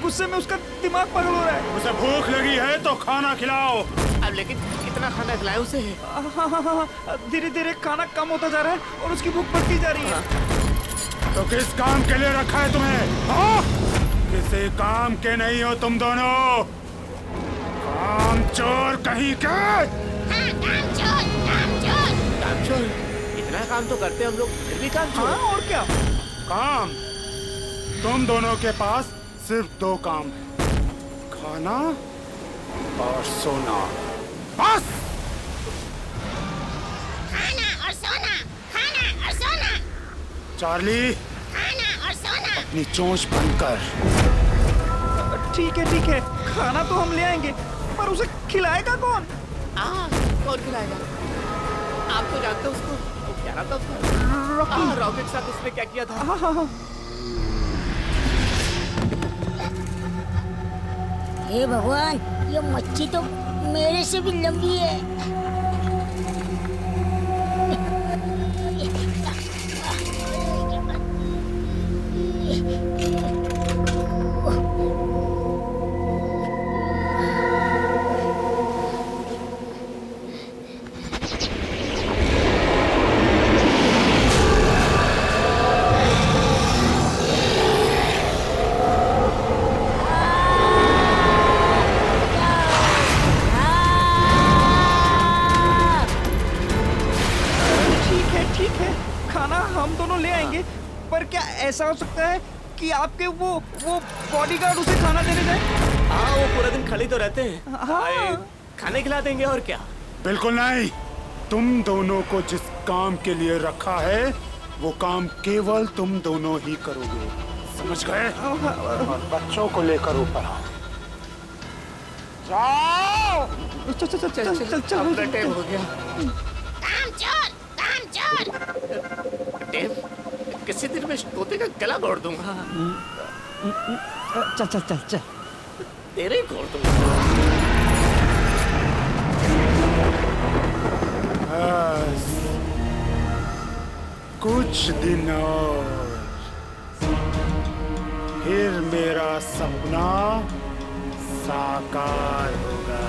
गुस्से में उसका दिमाग पागल हो रहा है। उसे भूख लगी है तो खाना खिलाओ। अब लेकिन कितना खाना खिलाए उसे? हाँ हाँ हाँ, धीरे धीरे खाना कम होता जा रहा है और उसकी भूख बढ़ती जा रही है। तो किस काम के लिए रखा है तुम्हें? हाँ? किसी काम के नहीं हो तुम दोनों, काम चोर कहीं के। काम चोर, काम चोर। काम चोर? इतना काम तो करते हम लोग, फिर भी काम चोर? हाँ और क्या? काम? तुम दोनों के पास सिर्फ 2 काम है, खाना और सोना, बस। खाना और सोना, खाना और सोना। चार्ली, खाना और सोना। अपनी चोंच बंद कर। ठीक है, खाना तो हम ले आएंगे, पर उसे खिलाएगा कौन? कौन खिलाएगा? आप तो जानते हो उसको, वो क्या रहा था उसको? रॉकेट साथ उसने क्या किया था? हाँ। हे भगवान, ये मच्छी तो मेरे से भी लंबी है। ठीक है, खाना हम दोनों ले आएंगे, पर क्या ऐसा हो सकता है कि आपके वो बॉडीगार्ड उसे खाना देने जाए? हाँ, वो पूरा दिन खड़े तो रहते हैं। हाँ। खाने खिला देंगे और क्या। बिल्कुल नहीं, तुम दोनों को जिस काम के लिए रखा है वो काम केवल तुम दोनों ही करोगे, समझ गए? और बच्चों को लेकर ऊपर आओ। जाओ। चल अपना टाइम हो गया। काम चोर, काम चोर। टेप, किसी दिन मैं तोते का गला घोड़ दूंगा। चल। तेरे ही घोड़ दूंगा। बस कुछ दिन और, फिर मेरा सपना साकार होगा।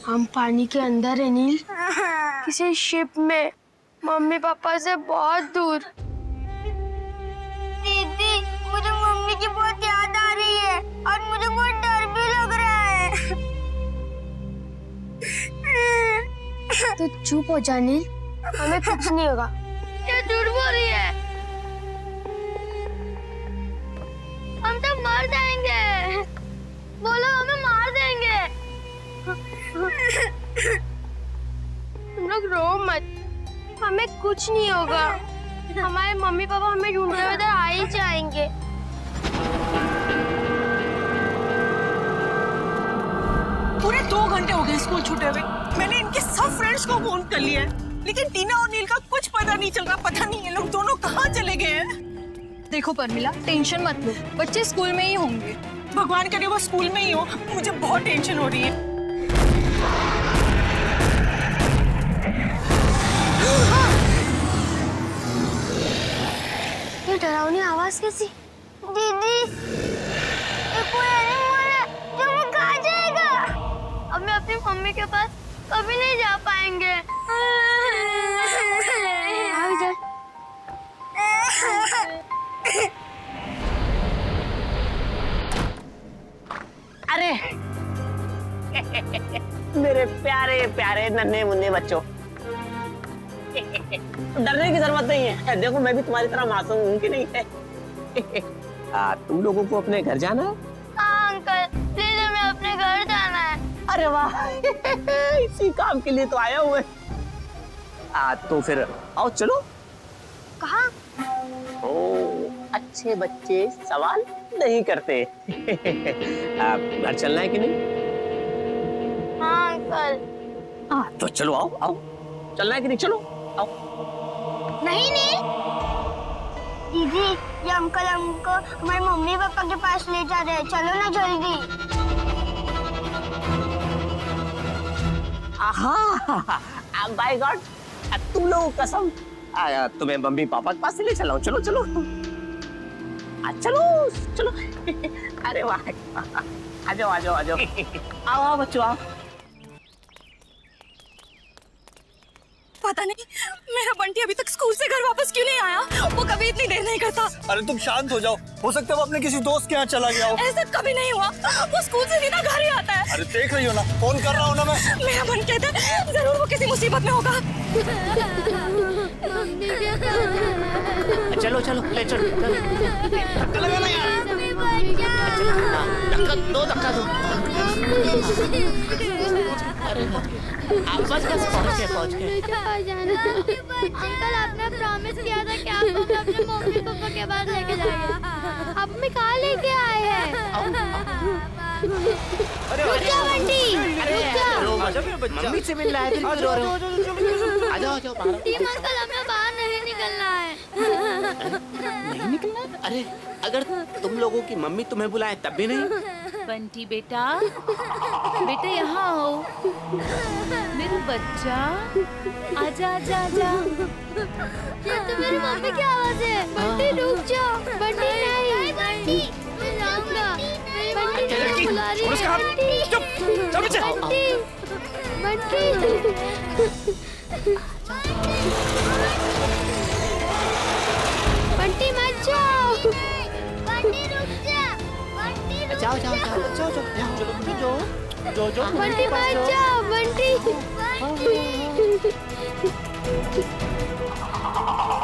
हम पानी के अंदर है नील, किसी शिप में, मम्मी पापा से बहुत दूर। दीदी, मुझे मम्मी की बहुत याद आ रही है और मुझे बहुत डर भी लग रहा है। तो चुप हो जा नील, हमें कुछ नहीं होगा। ये झूठ बोल रही है, हम तो मर जाएंगे। बोलो हमें मार देंगे। तुम लोग रो मत, हमें कुछ नहीं होगा। हमारे मम्मी पापा हमें ढूंढते हुए इधर आ ही जाएंगे। पूरे 2 घंटे हो गए स्कूल छूटे हुए। मैंने इनके सब फ्रेंड्स को फोन कर लिया है, लेकिन टीना और नील का कुछ पता नहीं चल रहा। पता नहीं ये लोग दोनों कहाँ चले गए हैं। देखो परमिला, टेंशन मत लो, बच्चे स्कूल में ही होंगे। भगवान करे वो स्कूल में ही हो, मुझे बहुत टेंशन हो रही है। ये डरावनी आवाज कैसी? दीदी, ये कोई एनिमल है जो हमें खा जाएगा। अब मैं अपनी मम्मी के पास कभी नहीं जा पाएंगे। आओ इधर। अरे मेरे प्यारे प्यारे नन्हे मुन्ने बच्चों, डरने की जरूरत नहीं है। देखो मैं भी तुम्हारी तरह मासूम हूँ कि नहीं है। तुम लोगों को अपने घर जाना है? हाँ अंकल, प्लीज हमें अपने घर जाना है। अरे वाह, इसी काम के लिए तो आया हुए। तो फिर आओ चलो। कहाँ? ओ, अच्छे बच्चे सवाल नहीं करते। घर चलना है कि नहीं? हाँ अंकल। तो चलो, आओ आओ। चलना है कि नहीं? चलो आओ। नहीं नहीं, दीदी, ये अंकल हमको हमारे मम्मी पापा के पास ले जा रहे हैं, चलो ना जल्दी। बाय गॉड, तुम लोग कसम, तुम्हें मम्मी पापा के पास से ले चलाओ। चलो चलो चलो चलो। अरे वाह, आ जाओ आ जाओ आ जाओ, आओ आओ बच्चों आओ। पता नहीं मेरा बंटी अभी तक स्कूल से घर वापस क्यों नहीं आया। वो कभी इतनी देर नहीं करता। अरे तुम शांत हो जाओ, हो सकता है वो अपने किसी दोस्त के यहाँ चला गया हो। ऐसा कभी नहीं हुआ, वो स्कूल से सीधा घर ही आता है। अरे देख रही हो ना, फोन कर रहा हूँ ना मैं। मेरा मन कहता है जरूर वो किसी मुसीबत में होगा। चलो चलो ले चलो, धक्का दो। अरे आप बस पहुंच गए। अंकल, आपने प्रॉमिस किया था कि आप हमें अपने मम्मी पापा के पास लेके जाएंगे। आप हमें कहाँ लेके आए हैं? रुक जा बंटी, रुक जा। मम्मी से मिलना है, फिर क्यों रो रहे हो? आ जाओ बाहर। टीम अंकल, हमें बाहर नहीं निकलना है। नहीं निकलना? अरे अगर तुम लोगों की मम्मी तुम्हें बुलाए तब भी नहीं? बंटी बेटा, बेटा यहाँ आओ मेरा बच्चा, आजा आजा आजा। ये तो मेरी मम्मी की आवाज है। बंटी रुक जा। बंटी नहीं, बंटी मैं जाऊंगा। बंटी मुझे बुला रही है। बंटी बंटी मत जाओ। बंटी रुक जा। बंटी रुक जाओ जा। जो बंटी मत जाओ। बंटी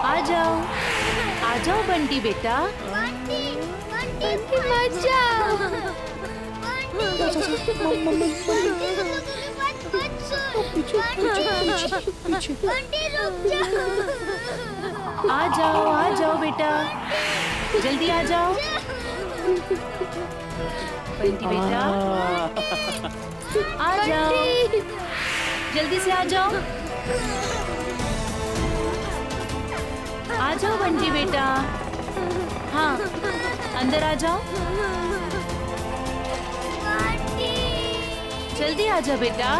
आ जाओ बंटी बेटा। बंटी मत जाओ। बंटी रुक जा। आ जाओ बेटा, जल्दी आ जाओ। बंटी बेटा आ जाओ, जल्दी से आ जाओ। आ जाओ बंटी बेटा, हाँ अंदर आ जाओ। जल्दी आ जा बेटा।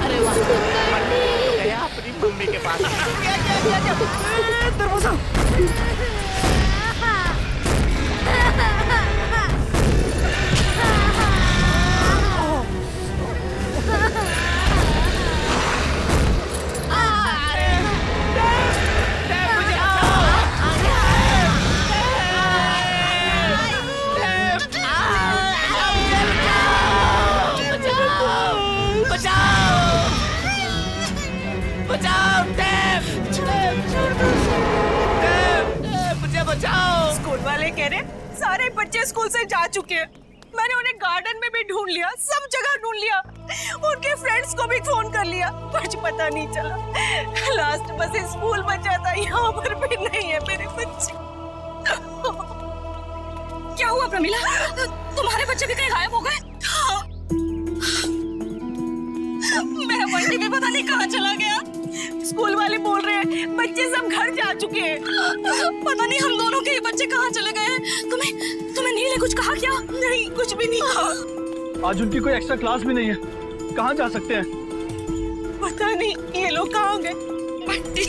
अरे वाह, गया अपनी मम्मी के पास। दरवाजा। स्कूल वाले कह रहे सारे बच्चे स्कूल से जा चुके हैं। मैंने उन्हें गार्डन में भी ढूंढ लिया, सब जगह ढूंढ लिया, उनके फ्रेंड्स को भी फोन कर लिया, कुछ पता नहीं चला। लास्ट बस स्कूल बचा था, यहाँ पर भी नहीं है मेरे बच्चे। क्या हुआ प्रमिला, तुम्हारे बच्चे भी कहीं गायब हो गए? हाँ। मेरा बंटी भी पता नहीं कहाँ चला गया। स्कूल वाले बोल रहे हैं बच्चे सब घर जा चुके हैं। पता नहीं हम दोनों के ये बच्चे कहाँ चले गए हैं। तुम्हें नील ने कुछ कहा क्या? नहीं, कुछ भी नहीं कहा। आज उनकी कोई एक्स्ट्रा क्लास भी नहीं है, कहाँ जा सकते हैं? पता नहीं ये लोग कहाँ गए। बंटी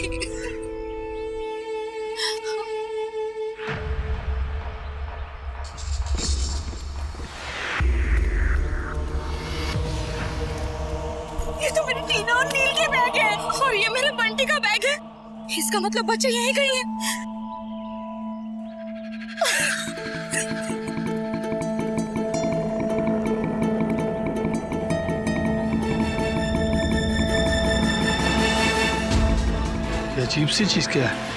ये तो मेरी टीना और नील के बैग है, और ये मेरे बंटी का बैग है। इसका मतलब बच्चे यहीं गए हैं। ये अजीब सी चीज क्या है?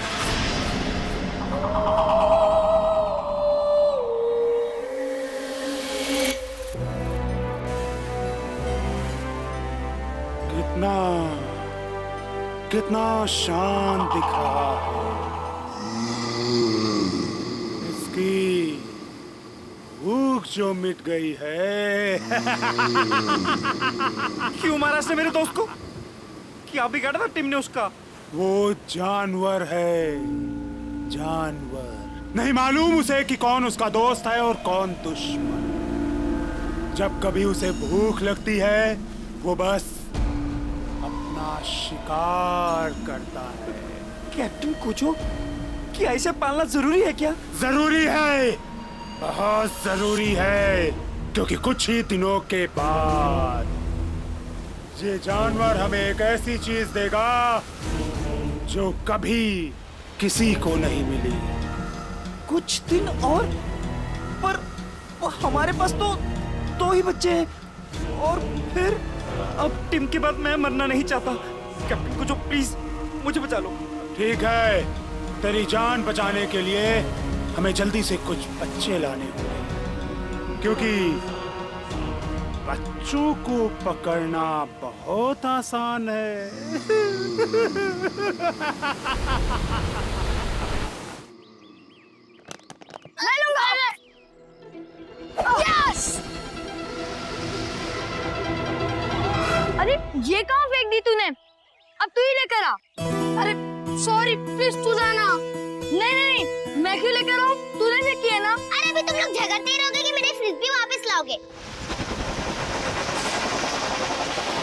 कितना शांत दिख रहा है। भूख जो मिट गई है। क्यों मारा इसने मेरे दोस्त को? क्या बिगाड़ा था टिम ने उसका? वो जानवर है, जानवर। नहीं मालूम उसे कि कौन उसका दोस्त है और कौन दुश्मन। जब कभी उसे भूख लगती है वो बस अपना शिकार करता है। कैप्टन कोचो, क्या इसे पालना जरूरी है क्या? जरूरी है, बहुत जरूरी है, क्योंकि कुछ ही दिनों के बाद ये जानवर हमें एक ऐसी चीज देगा जो कभी किसी को नहीं मिली। कुछ दिन और? पर हमारे पास तो 2 ही बच्चे हैं, और फिर अब टिम के बाद मैं मरना नहीं चाहता। कैप्टन कोचो प्लीज मुझे बचा लो। ठीक है, तेरी जान बचाने के लिए हमें जल्दी से कुछ बच्चे लाने होंगे, क्योंकि बच्चों को पकड़ना बहुत आसान है। मैं लूंगा। यस! अरे ये कहाँ फेंक दी तूने? अब तू ही लेकर आ। अरे सॉरी, प्लीज तू जाना। नहीं, मैं क्यों लेकर आऊँ? तूने फेंकी है ना। अरे अभी तुम लोग झगड़ते रहोगे कि मेरे फ्रिस्बी वापस लाओगे।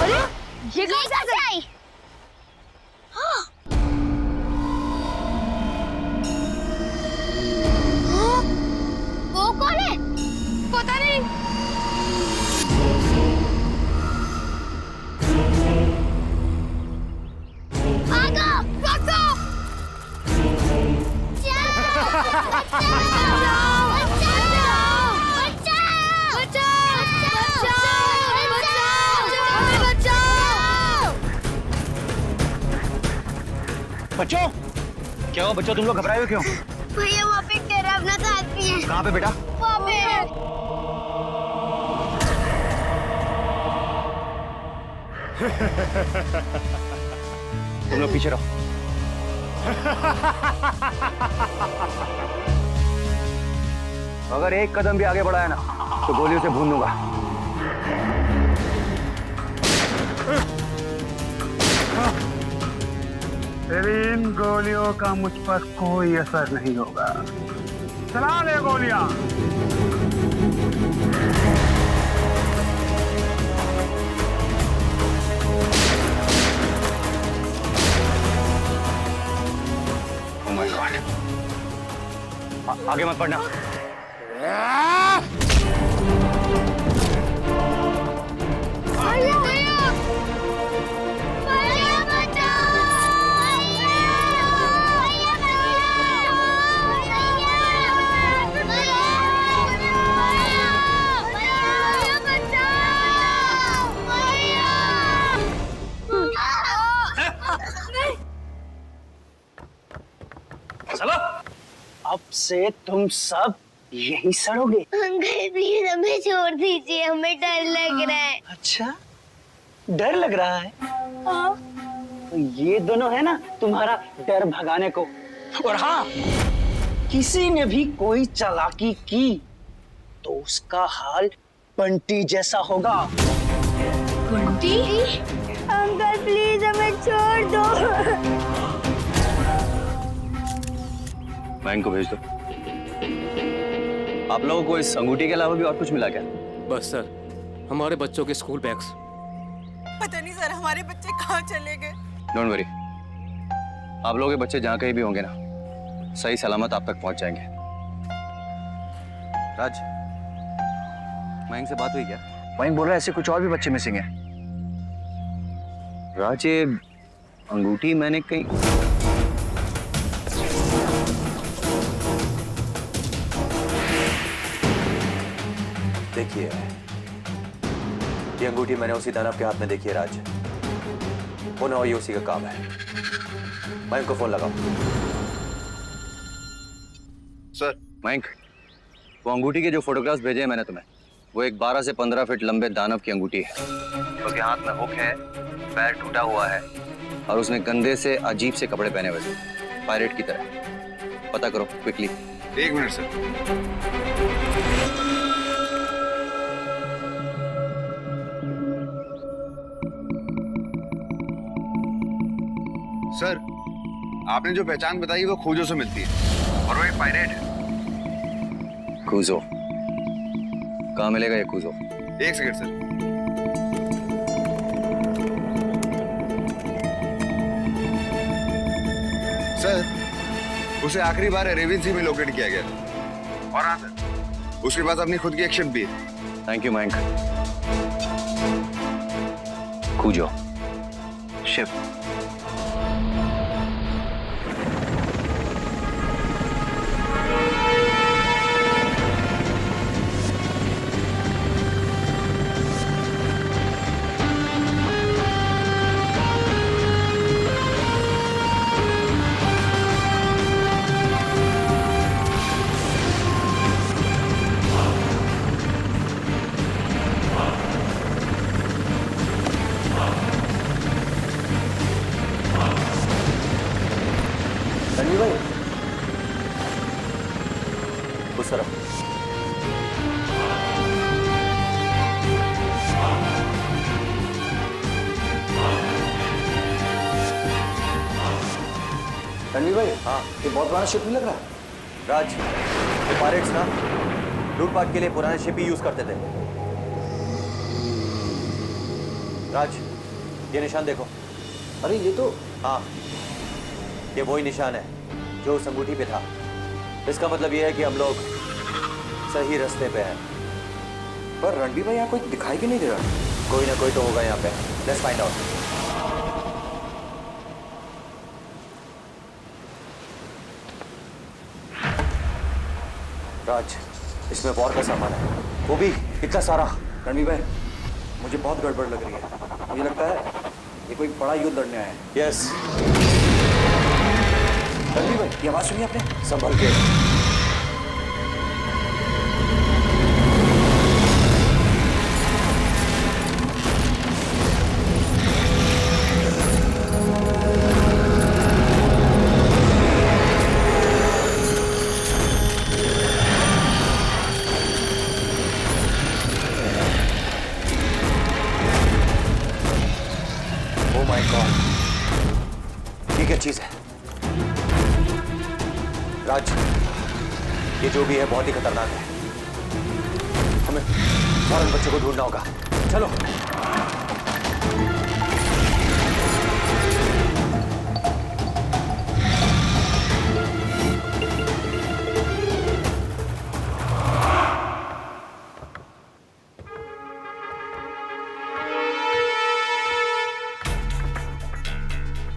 अरे ये कहाँ से आई? वो कौन है? पता नहीं। भागो! भागो! बच्चों, क्या हुआ बच्चों, तुम लोग घबराए हो क्यों? भैया वहाँ पे डरावना सा आदमी है। कहाँ पे बेटा? वहाँ पे। तुम लोग पीछे रहो। अगर एक कदम भी आगे बढ़ाया ना तो गोलियों से भून दूंगा। तेरी इन गोलियों का मुझ पर कोई असर नहीं होगा। चला ले गोलियां। Oh my God! आगे मत बढ़ना। चलो, अब से तुम सब यही सड़ोगे। अंकल प्लीज हमें छोड़ दीजिए, हमें डर लग रहा है। अच्छा, डर लग रहा है? हाँ। तो ये दोनों है ना तुम्हारा डर भगाने को। और हाँ, किसी ने भी कोई चालाकी की तो उसका हाल बंटी जैसा होगा। बंटी? अंकल प्लीज हमें छोड़ दो। बैंक को भेज दो। आप लोगों को इस अंगूठी के अलावा भी और कुछ मिला क्या? बस सर, हमारे बच्चों के स्कूल बैग्स। पता नहीं सर, हमारे बच्चे कहाँ चले गए। डोंट वरी, आप लोगों के बच्चे जहाँ कहीं भी होंगे ना, सही सलामत आप तक पहुंच जाएंगे। राज, मयंक से बात हुई क्या? मयंक बोल रहा है ऐसे कुछ और भी बच्चे मिसिंग हैं। राज, ये अंगूठी मैंने कहीं देखिए, ये अंगूठी मैंने उसी दानव के हाथ में देखी है राज। पुनः ये उसी का काम है। मयंक को फोन लगाओ। सर। मयंक, वो अंगूठी के जो फोटोग्राफ्स भेजे हैं मैंने तुम्हें, वो एक 12 से 15 फीट लंबे दानव की अंगूठी है। उसके हाथ में हुक है, पैर टूटा हुआ है और उसने गंदे से अजीब से कपड़े पहने हुए थे, पायरेट की तरह। पता करो क्विकली। 1 minute sir. सर, आपने जो पहचान बताई वो खूजो से मिलती है और वो एक पायरेट है। कूजो कहाँ मिलेगा ये कूजो? एक सेकंड सर। सर, उसे आखिरी बार अरेबियन सी में लोकेट किया गया था। और हाँ सर, उसके पास अपनी खुद की एक शिप भी है। Thank you Mayank. Cruise ship. Ranveer भाई, उस तरफ। रणवीर भाई, हाँ, ये बहुत पुराना शिप नहीं लग रहा? राज, ये पायरेट्स ना लूटपाट के लिए पुराने शिप ही यूज करते थे। राज, ये निशान देखो। अरे ये तो, हाँ, ये वही निशान है जो उस अंगूठी पे था। इसका मतलब ये है कि हम लोग सही रास्ते पे हैं। पर रणबीर भाई यहाँ कोई दिखाई भी नहीं दे रहा। कोई ना कोई तो होगा यहाँ पे। Let's find out. राज, इसमें वॉर का सामान है, वो भी इतना सारा। रणबीर भाई, मुझे बहुत गड़बड़ लग रही है। मुझे लगता है ये कोई बड़ा युद्ध लड़ने आया है। यस। रणबीर भाई, ये आवाज सुनी आपने? संभल के। ओह माय गॉड, ये क्या चीज है? राज, ये जो भी है बहुत ही खतरनाक है। हमें फौरन बच्चों को ढूंढना होगा। चलो।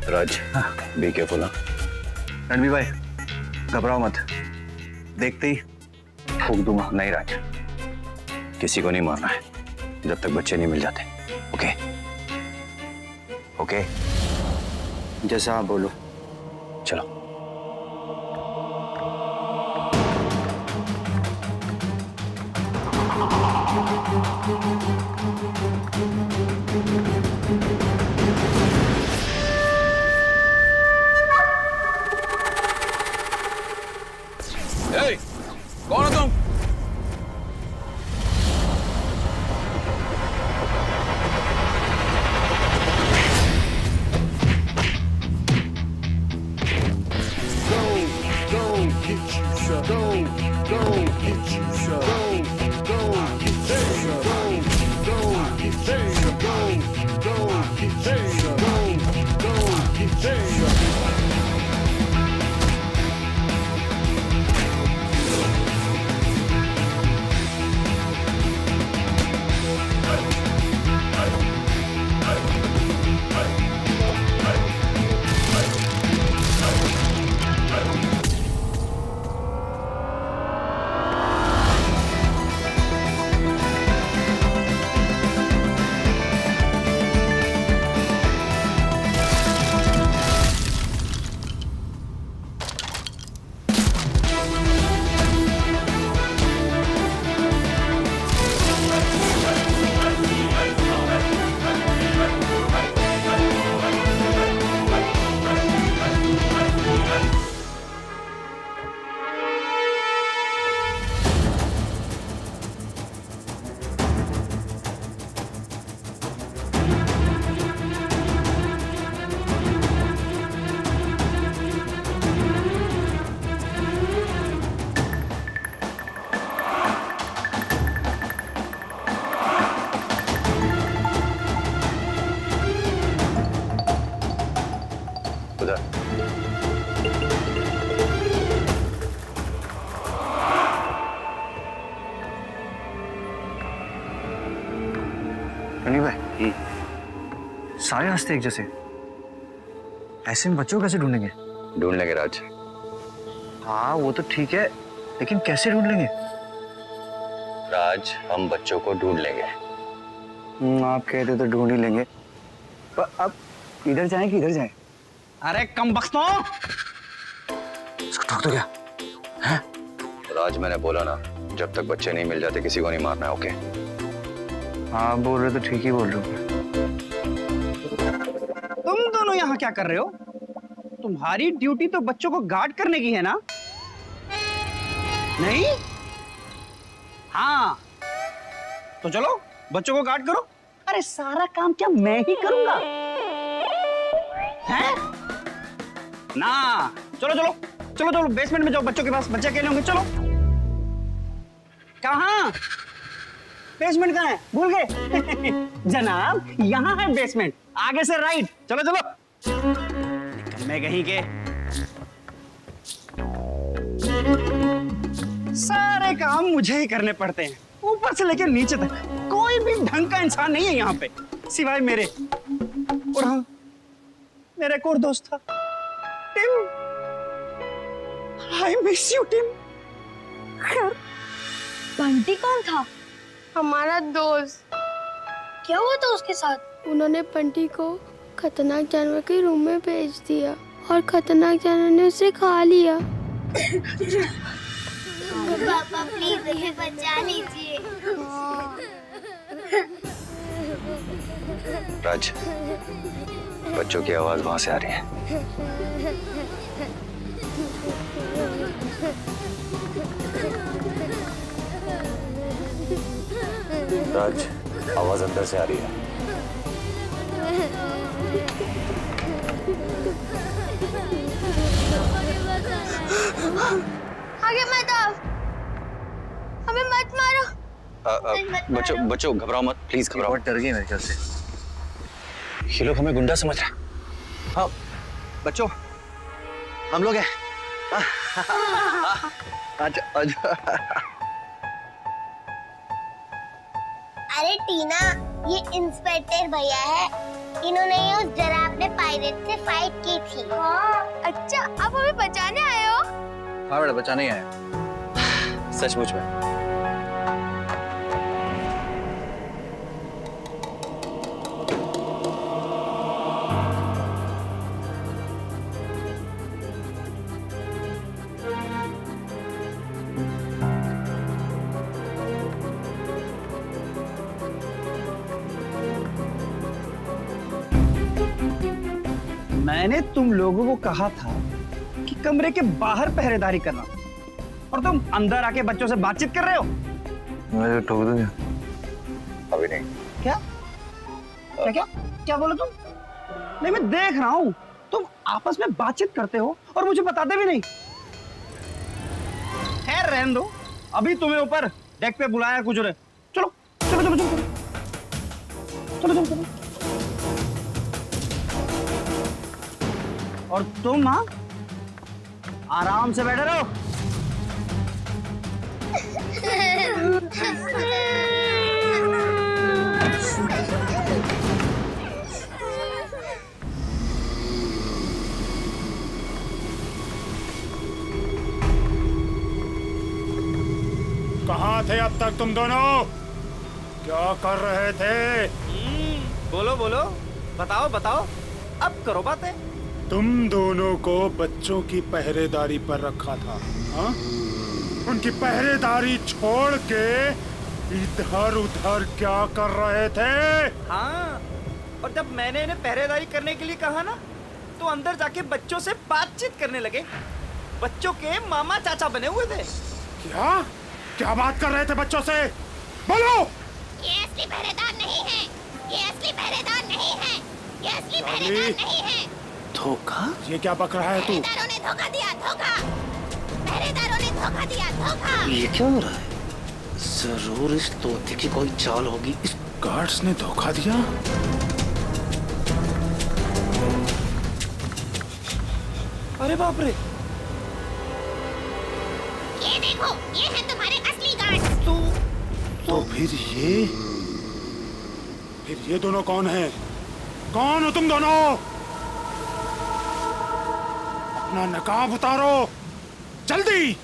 राज, बी केयरफुल। रणबीर भाई, घबराओ मत, देखते ही ठोक दूंगा। नहीं राज, किसी को नहीं मारना है जब तक बच्चे नहीं मिल जाते। ओके ओके, जैसा आप बोलो। चलो। कौन हो तुम? Go get you some. उधर। रनी भाई, सारे रास्ते एक जैसे, ऐसे में बच्चों को कैसे ढूंढेंगे? ढूंढ लेंगे राज। हाँ वो तो ठीक है, लेकिन कैसे ढूंढ लेंगे? राज, हम बच्चों को ढूंढ लेंगे। आप कहते तो ढूंढ ही लेंगे, पर अब इधर जाएं कि इधर जाएं? अरे कम बख्तों, इसको ठोक दो क्या? हैं? राज, मैंने बोला ना, जब तक बच्चे नहीं मिल जाते किसी को नहीं मारना है, ओके? आप बोल रहे तो ठीक ही बोल रहे हो। तुम दोनों यहाँ क्या कर रहे हो? तुम्हारी ड्यूटी तो बच्चों को गार्ड करने की है ना? नहीं? हाँ, तो चलो बच्चों को गार्ड करो। अरे सारा काम क्या मैं ही करूंगा? हैं? ना, चलो चलो चलो चलो बेसमेंट में जाओ, बच्चों के पास, बच्चे अकेले होंगे, चलो। कहाँ? बेसमेंट कहाँ है? भूल गए? जनाब, यहाँ है बेसमेंट, आगे से राइट, चलो चलो। मैं कहीं के सारे काम मुझे ही करने पड़ते हैं, ऊपर से लेकर नीचे तक। कोई भी ढंग का इंसान नहीं है यहाँ पे सिवाय मेरे। और हाँ, मेरा एक और दोस्त था, Tim. I miss you Tim. Bunty कौन था? हमारा दोस्त। क्या हुआ था उसके साथ? उन्होंने बंटी को खतरनाक जानवर के रूम में भेज दिया और खतरनाक जानवर ने उसे खा लिया। पापा प्लीज मुझे बचा लीजिए। राज, बच्चों की आवाज वहां से आ रही है। राज, आवाज अंदर से आ रही है। आगे मत आओ, हमें मत मारो। बच्चों घबराओ मत, प्लीज घबराओ। बहुत डर गई मेरे ख्याल से। ये लोग हमें गुंडा समझ रहे हैं। हाँ बच्चों, हम लोग हैं। अच्छा अच्छा। अरे टीना, ये इंस्पेक्टर भैया है, इन्होंने ये उस जराफने पायरेट से फाइट की थी। हाँ, अच्छा, आप हमें बचाने आए हो? हाँ बेटा, बचाने आया। सचमुच में। मैंने तुम लोगों को कहा था कि कमरे के बाहर पहरेदारी करना, और तुम अंदर आके बच्चों से बातचीत कर रहे हो। मैं ठोक दूंगा। अभी नहीं। क्या क्या क्या क्या बोले तुम? नहीं, मैं देख रहा हूँ तुम आपस में बातचीत करते हो और मुझे बताते भी नहीं। खैर रहने दो, अभी तुम्हें ऊपर डेक पे बुलाया कुछ रे। चलो चलो चलो चलो चलो चलो चलो। और तुम हाँ, आराम से बैठे रहो। कहाँ थे अब तक तुम दोनों? क्या कर रहे थे? बोलो बोलो, बताओ बताओ, अब करो बातें। तुम दोनों को बच्चों की पहरेदारी पर रखा था, हाँ? उनकी पहरेदारी छोड़ के इधर उधर क्या कर रहे थे? हाँ, और जब मैंने इन्हें पहरेदारी करने के लिए कहा ना, तो अंदर जाके बच्चों से बातचीत करने लगे। बच्चों के मामा चाचा बने हुए थे। क्या क्या बात कर रहे थे बच्चों से? बोलो। ये असली पहरेदार नहीं है, ये असली पहरेदार नहीं है, ये असली पहरेदार नहीं है। धोखा? ये क्या बक रहा है तू? पहरेदारों ने धोखा दिया, धोखा। पहरेदारों ने धोखा दिया, धोखा। ये क्या हो रहा है? जरूर इस तोते की कोई चाल होगी। इस गार्ड्स ने धोखा दिया। अरे बाप रे, ये देखो, ये है तुम्हारे असली गार्ड। तो फिर ये दोनों कौन हैं? कौन हो तुम दोनों? अपना नकाब उतारो जल्दी।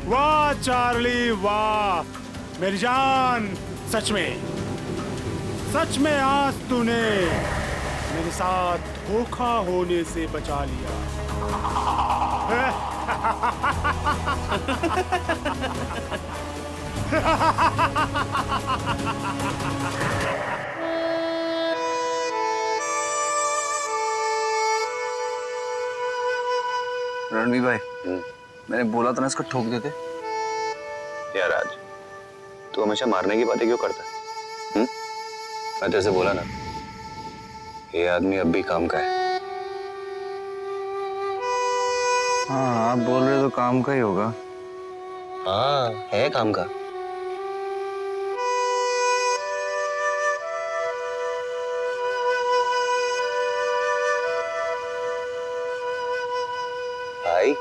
वाह चार्ली वाह, मेरी जान, सच में आज तूने मेरे साथ धोखा होने से बचा लिया। रणवीर भाई, मैंने बोला था ना इसको ठोक देते। यार राज, तू हमेशा मारने की बातें क्यों करता है? मैं तेरे से बोला ना, ये आदमी अब भी काम का है। हाँ, आप बोल रहे हो तो काम का ही होगा। हाँ, है काम का। भाई,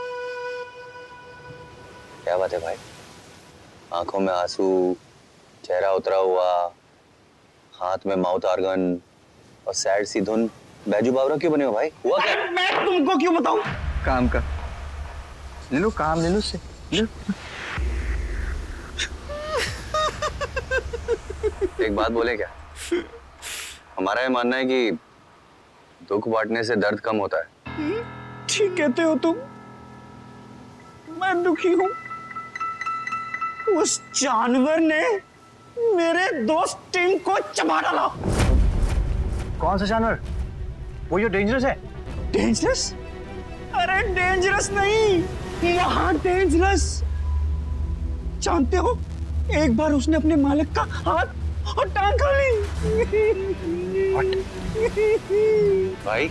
क्या बात है भाई? आंखों में आंसू, चेहरा उतरा हुआ, हाथ में माउथ आर्गन और सैड सी धुन। बैजू बावरा क्यों बने हो भाई? हुआ क्या? मैं तुमको क्यों बताऊं? काम का ले लो, काम ले लो उससे, ले लो। एक बात बोले क्या? हमारा ये मानना है कि दुख बांटने से दर्द कम होता है। ठीक कहते हो तुम, मैं दुखी हूं। उस जानवर ने मेरे दोस्त टिम को चबा डाला। कौन सा जानवर? वो जो डेंजरस है? डेंजरस? अरे डेंजरस नहीं, यहाँ डेंजरस। जानते हो, एक बार उसने अपने मालिक का हाथ और टांग खा ली। भाई,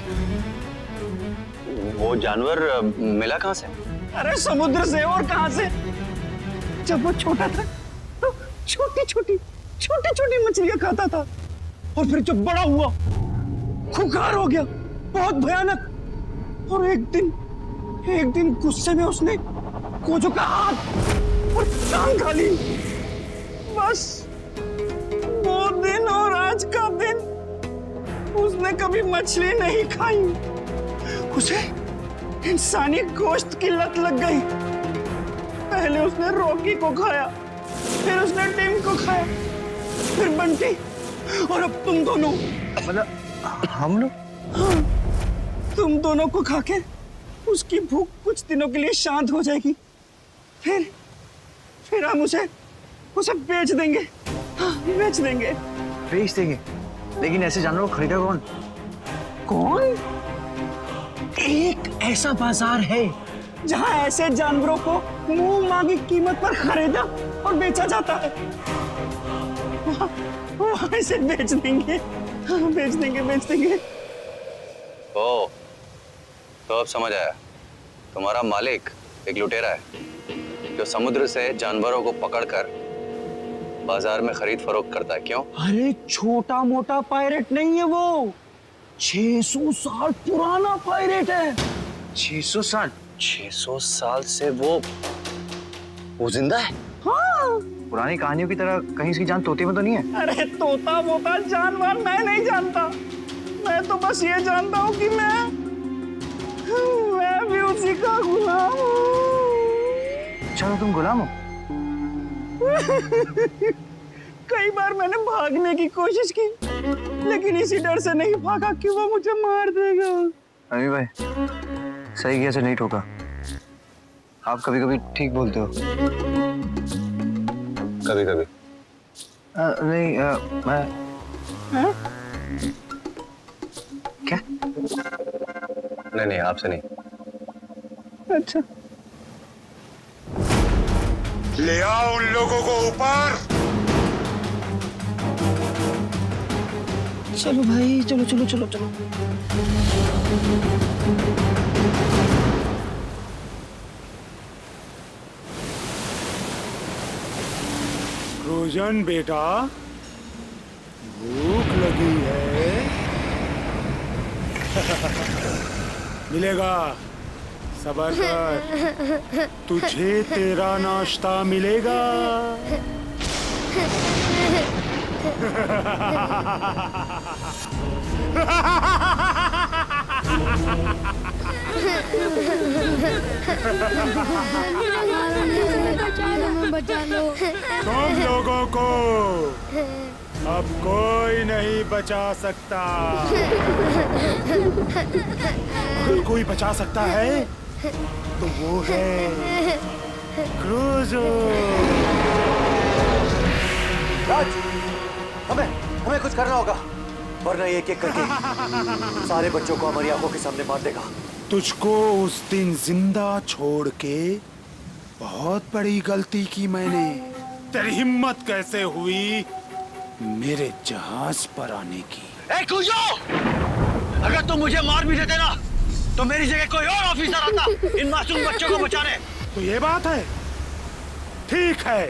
वो जानवर मिला कहाँ से? अरे समुद्र से, और कहाँ से? जब वो छोटा था तो छोटी छोटी मछलियां खाता था, और फिर जब बड़ा हुआ खूंखार हो गया, बहुत भयानक। और एक दिन गुस्से में उसने कोजो का हाथ और टांग खा ली। बस वो दिन और आज का दिन उसने कभी मछली नहीं खाई। उसे इंसानी गोश्त की लत लग गई। पहले उसने रॉकी को खाया, फिर उसने टिम को खाया, फिर बंटी, और अब तुम दोनों। मतलब हम लोग? हाँ, तुम दोनों को खाके उसकी भूख कुछ दिनों के लिए शांत हो जाएगी। फिर हम उसे बेच देंगे। हाँ, बेच देंगे। बेच देंगे? लेकिन ऐसे जानवरों को खरीदेगा कौन? कौन? एक ऐसा बाजार है जहाँ ऐसे जानवरों को मुंह मांगी कीमत पर खरीदा और बेचा जाता है। वहाँ इसे बेच देंगे। हाँ, बेच देंगे। ओ, तो अब समझ आया। तुम्हारा मालिक एक लुटेरा है जो समुद्र से जानवरों को पकड़कर बाजार में खरीद फरोख्त करता है। क्यों? अरे छोटा मोटा पायरेट नहीं है वो, 600 साल पुराना पायरेट है। 600 साल? 600 साल से वो जिंदा है? हाँ। पुरानी कहानियों की तरह कहीं इसकी जान तोते में तो नहीं है? अरे तोता मोता जानवर मैं नहीं जानता। मैं तो बस ये जानता हूँ कि मैं भी उसी का गुलाम हूँ। चलो, तुम गुलाम हो? कई बार मैंने भागने की कोशिश की, लेकिन इसी डर से नहीं भागा कि वो मुझे मार देगा। अमी भाई, सही किया से नहीं ठोका। आप कभी कभी ठीक बोलते हो। कभी कभी नहीं, मैं क्या? नहीं, आपसे नहीं। अच्छा, ले आओ उन लोगों को ऊपर। चलो भाई, चलो। क्रूजन बेटा, भूख लगी है? मिलेगा, सबर कर, तुझे तेरा नाश्ता मिलेगा। बचा लो। तुम लोगों को अब कोई नहीं बचा सकता। अगर कोई बचा सकता है तो वो है क्रूजो। राज, हमें कुछ करना होगा, वरना एक एक करके सारे बच्चों को हमारी आंखों के सामने मार देगा। तुझको उस दिन जिंदा छोड़ के बहुत बड़ी गलती की मैंने। तेरी हिम्मत कैसे हुई मेरे जहाज पर आने की? ए क्रूजो, अगर तुम मुझे मार भी देते ना तो मेरी जगह कोई और ऑफिसर आता इन मासूम बच्चों को बचाने। तो ये बात है, ठीक है,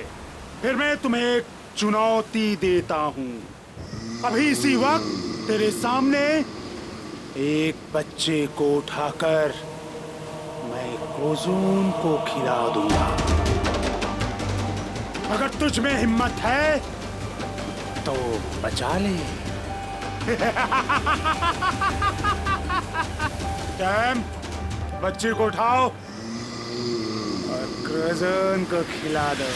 फिर मैं तुम्हें एक चुनौती देता हूँ। अभी इसी वक्त तेरे सामने एक बच्चे को उठाकर मैं क्रोज़ोन को खिला दूंगा। अगर तुझ में हिम्मत है तो बचा ले। टैम, बच्चे को उठाओ और क्रोज़ोन को खिला दो।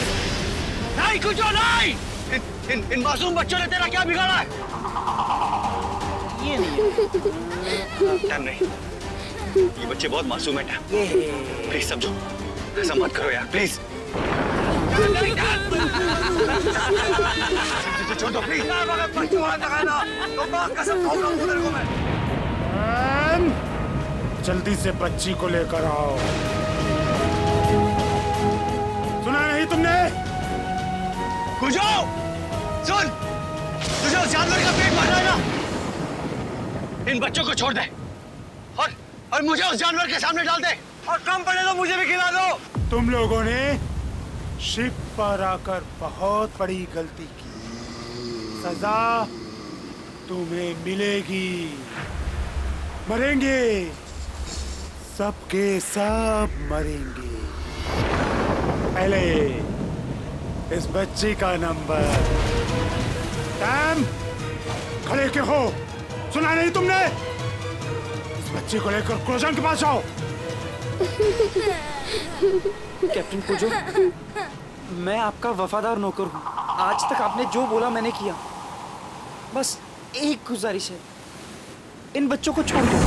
नहीं क्रूजो, नहीं! इन मासूम बच्चों ने तेरा क्या बिगाड़ा है? ये नहीं। टैम नहीं, ये बच्चे बहुत मासूम है। टैम, प्लीज समझो, ऐसा मत करो यार, प्लीज। छोड़ दो प्लीज। बच्चों को लगाना, तो कसम खा रहा हूं तेरे को मैं। जल्दी से बच्ची को लेकर आओ। सुना नहीं तुमने? क्रूजो, सुन, तुझे उस जानवर का पेट भरना है ना? इन बच्चों को छोड़ दे और मुझे उस जानवर के सामने डाल दे, और कम पड़े तो मुझे भी खिला दो। तुम लोगों ने शिप पर आकर बहुत बड़ी गलती की, सजा तुम्हें मिलेगी। मरेंगे, सबके सब मरेंगे। पहले इस बच्ची का नंबर। टैम, खड़े के हो, सुना नहीं तुमने? इस बच्ची को लेकर क्रोज़ोन के पास जाओ। कैप्टन क्रूजो, मैं आपका वफादार नौकर हूँ। आज तक आपने जो बोला मैंने किया। बस एक गुजारिश है, इन बच्चों को छोड़ दो।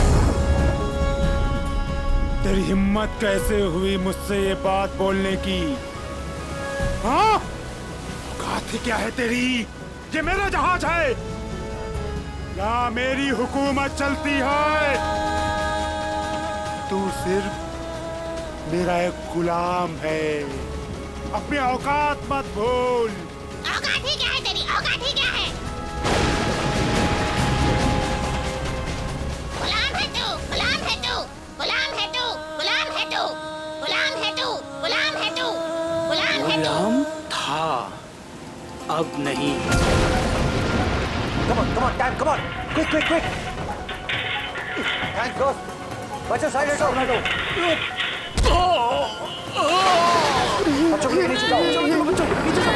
तेरी हिम्मत कैसे हुई मुझसे ये बात बोलने की? हाँ? औकात क्या है तेरी? ये मेरा जहाज है, यहाँ मेरी हुकूमत चलती है। तू सिर्फ मेरा एक गुलाम है। अपनी औकात मत भूल। औकात ही क्या है तेरी? औकात ही क्या है? गुलाम है तू, गुलाम है तू, गुलाम है तू, गुलाम है तू, गुलाम है तू, गुलाम है तू, गुलाम है तू। गुलाम था, अब नहीं। Come on, time, come on, quick. Hands close. बच्चों साइड हटो। बच्चों को नीचे जाओ। चलो बच्चों, नीचे जाओ।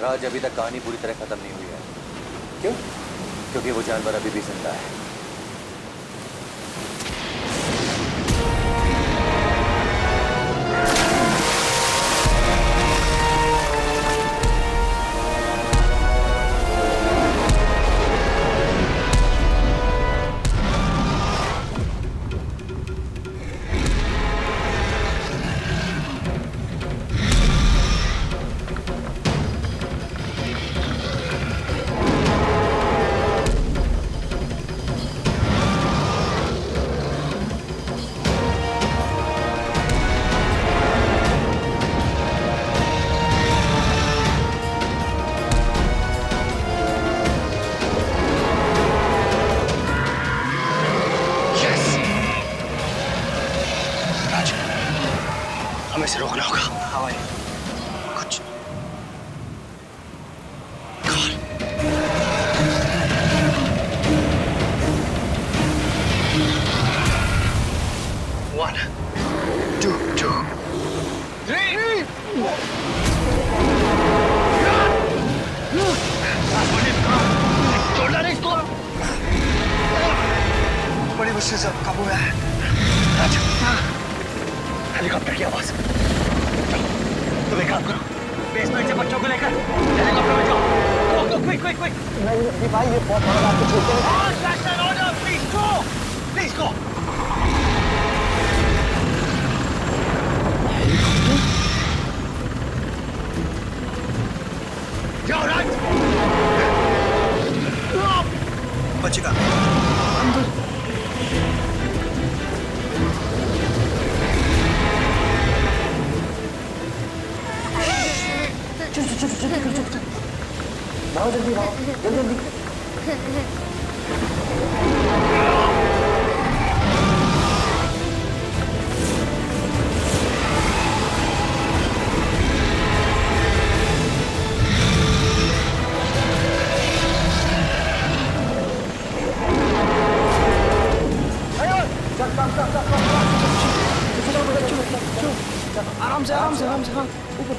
राज, अभी तक कहानी पूरी तरह खत्म नहीं हुई है। क्यों? क्योंकि वो जानवर अभी भी जिंदा है। हमें इसे रोकना होगा। हाँ भाई। कुछ One, two, three. छोड़ना नहीं इसको। बड़ी मुश्किल से काबू में है। हेलीकॉप्टर की आवाज। तुम एक काम करो, बेसमेंट से बच्चों को लेकर हेलीकॉप्टर में जाओ। गो क्विक। नहीं भाई, ये बहुत बड़ा बात है, छोड़ते नहीं। Order, please go. जाओ राज। बचेगा अंदर। चल भागो, जल्दी भागो, जल्दी। आराम से हाँ ऊपर।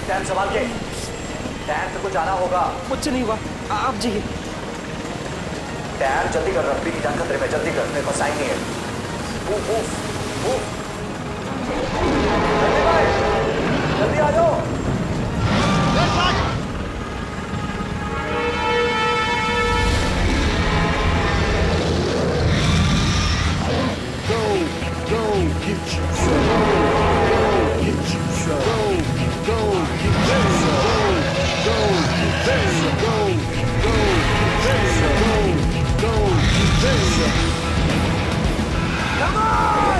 टैन संभाल के। टैन से कुछ आना होगा। मुझसे नहीं होगा, आप जाइए। टैन जल्दी कर, रब्बी की जान खतरे में, जल्दी कर, मेरे पास टाइम नहीं है। मूव। जल्दी आ जाओ। Come on!